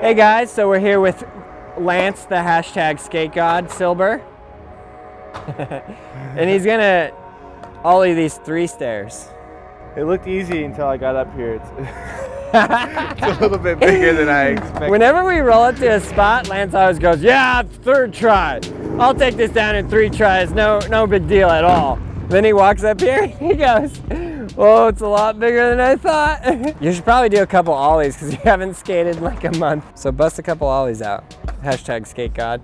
Hey guys, so we're here with Lance, the hashtag skate god, Silver. And he's gonna ollie these 3 stairs. It looked easy until I got up here. It's a little bit bigger than I expected. Whenever we roll up to a spot, Lance always goes, yeah, 3rd try. I'll take this down in 3 tries, no big deal at all. Then he walks up here, he goes, oh, it's a lot bigger than I thought. You should probably do a couple ollies because you haven't skated in like a month. So bust a couple ollies out. Hashtag skate god.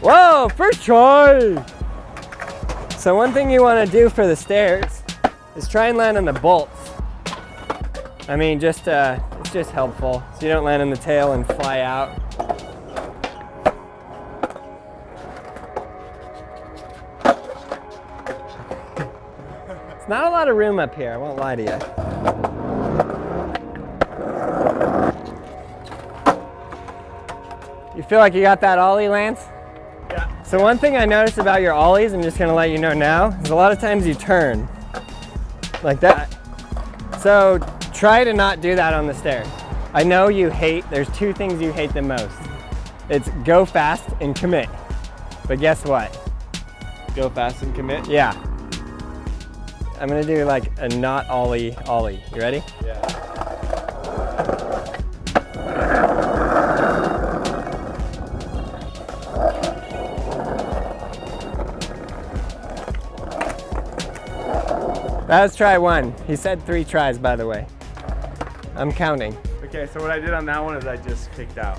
Whoa, first try. So one thing you want to do for the stairs is try and land on the bolts. I mean, it's just helpful so you don't land on the tail and fly out. It's not a lot of room up here, I won't lie to you. You feel like you got that ollie, Lance? Yeah. So one thing I noticed about your ollies, I'm just gonna let you know now, is a lot of times you turn like that. So try to not do that on the stairs. I know there's 2 things you hate the most. It's go fast and commit. But guess what? Go fast and commit? Yeah. I'm gonna do like a not ollie. You ready? Yeah. That was try 1. He said 3 tries, by the way. I'm counting. Okay, so what I did on that one is I just kicked out.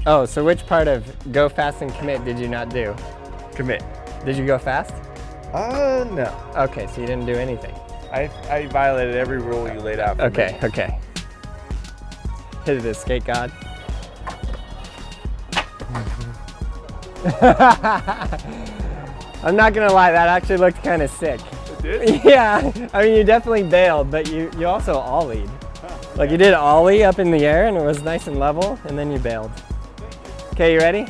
Oh, so which part of go fast and commit did you not do? Commit. Did you go fast? No. Okay, so you didn't do anything. I violated every rule you laid out for me. Okay. Hit it, skate god. I'm not gonna lie, that actually looked kind of sick. It did? Yeah, I mean you definitely bailed, but you also ollied. Oh, like you did ollie up in the air and it was nice and level, and then you bailed. Okay, you ready?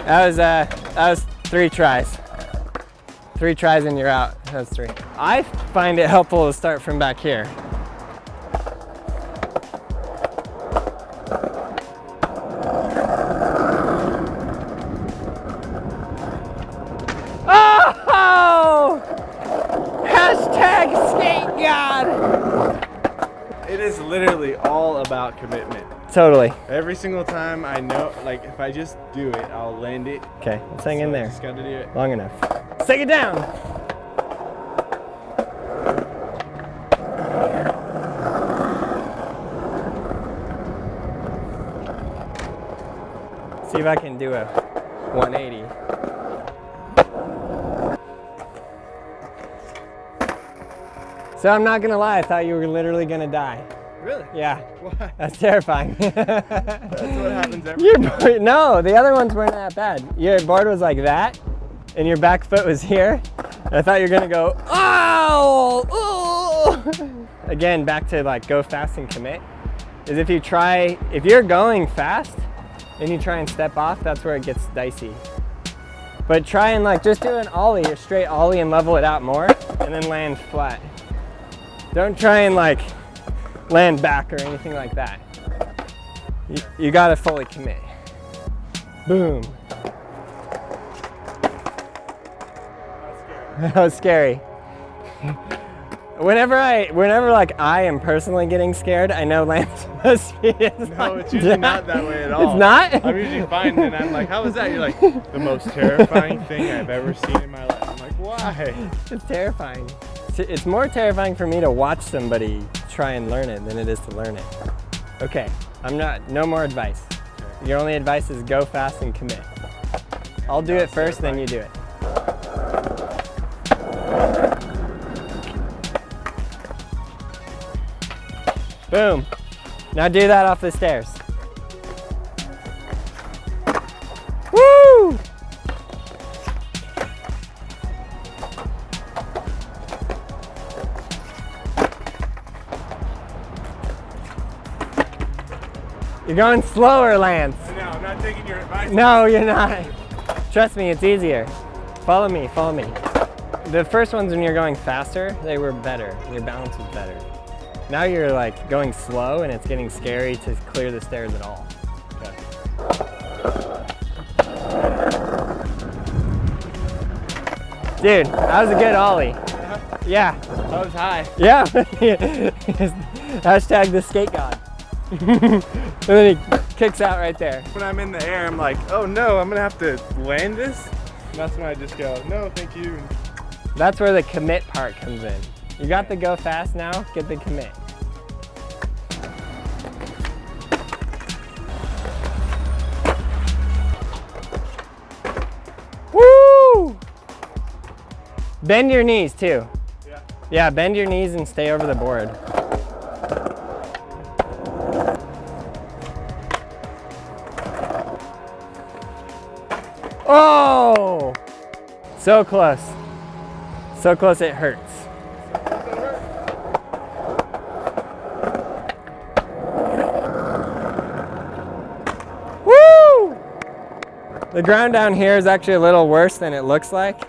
That was 3 tries. 3 tries and you're out. That was 3. I find it helpful to start from back here. Oh! Hashtag skate god! It is literally all about commitment. Totally. Every single time I know, like if I just do it, I'll land it. Okay, let's hang in there. Just gotta do it. Long enough. Let's take it down. See if I can do a 180. So I'm not gonna lie, I thought you were literally gonna die. Really? Yeah. Why? That's terrifying. That's what happens every time. No, the other ones weren't that bad. Your board was like that, and your back foot was here. And I thought you were gonna go, oh, oh. Again, back to like go fast and commit. Is if you're going fast and you try and step off, that's where it gets dicey. But try and like just do an ollie, a straight ollie, and level it out more, and then land flat. Don't try and like land back or anything like that. You gotta fully commit. Boom. That was scary. Whenever like I am personally getting scared, I know Lance must be. No, it's usually not that way at all. It's not? I'm usually fine, and I'm like, how was that? You're like, the most terrifying thing I've ever seen in my life. I'm like, why? It's terrifying. It's more terrifying for me to watch somebody try and learn it than it is to learn it. Okay, no more advice. Okay. Your only advice is go fast and commit. I'll do it first, then you do it. Boom. Now do that off the stairs. Woo! You're going slower, Lance. I know, I'm not taking your advice. No, you're not. Trust me, it's easier. Follow me, follow me. The first ones when you're going faster, they were better. Your balance was better. Now you're like going slow and it's getting scary to clear the stairs at all. Okay. Dude, that was a good Ollie. Yeah. That was high. Yeah. Hashtag the skate god. And then he kicks out right there. When I'm in the air, I'm like, oh no, I'm gonna have to land this. And that's when I just go, no, thank you. That's where the commit part comes in. You got the go fast now, get the commit. Woo! Bend your knees too. Yeah. Yeah, bend your knees and stay over the board. Oh! So close. So close it hurts. Woo! The ground down here is actually a little worse than it looks like.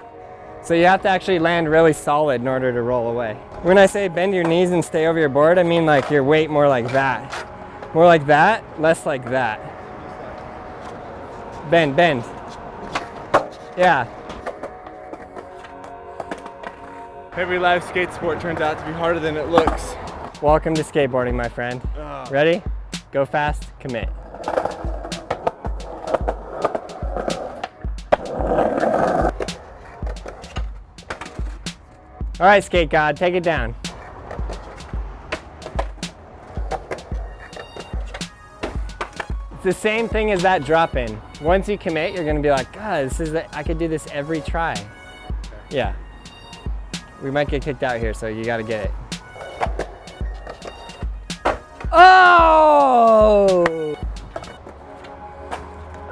So you have to actually land really solid in order to roll away. When I say bend your knees and stay over your board, I mean like your weight more like that. More like that, less like that. Bend, bend. Yeah. Every live skate sport turns out to be harder than it looks. Welcome to skateboarding, my friend. Oh. Ready? Go fast, commit. All right, skate god, take it down. It's the same thing as that drop in. Once you commit, you're gonna be like, God, I could do this every try. Yeah. We might get kicked out here, so you gotta get it. Oh!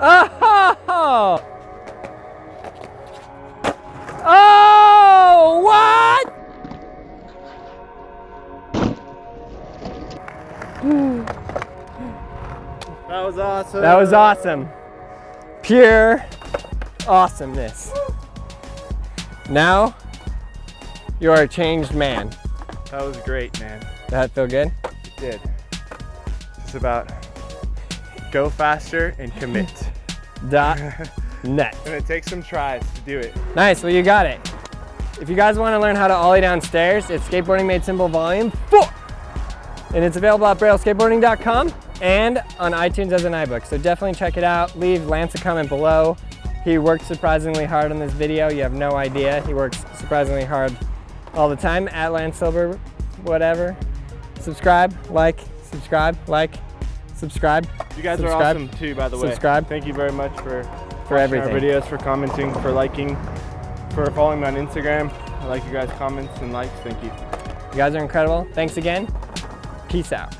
Oh! Oh! What? That was awesome. That was awesome. Pure awesomeness. Now, you are a changed man. That was great, man. Did that feel good? It did. It's about go faster and commit. .net. And it takes some tries to do it. Nice, well you got it. If you guys want to learn how to ollie downstairs, it's Skateboarding Made Simple Volume 4. And it's available at brailleskateboarding.com and on iTunes as an iBook. So definitely check it out. Leave Lance a comment below. He worked surprisingly hard on this video. You have no idea. He works surprisingly hard all the time at Lance Silver, whatever. Subscribe, like, subscribe, like, subscribe. You guys subscribe, are awesome too, by the way. Subscribe. Thank you very much for everything. Our videos, for commenting, for liking, for following me on Instagram. I like you guys' comments and likes. Thank you. You guys are incredible. Thanks again. Peace out.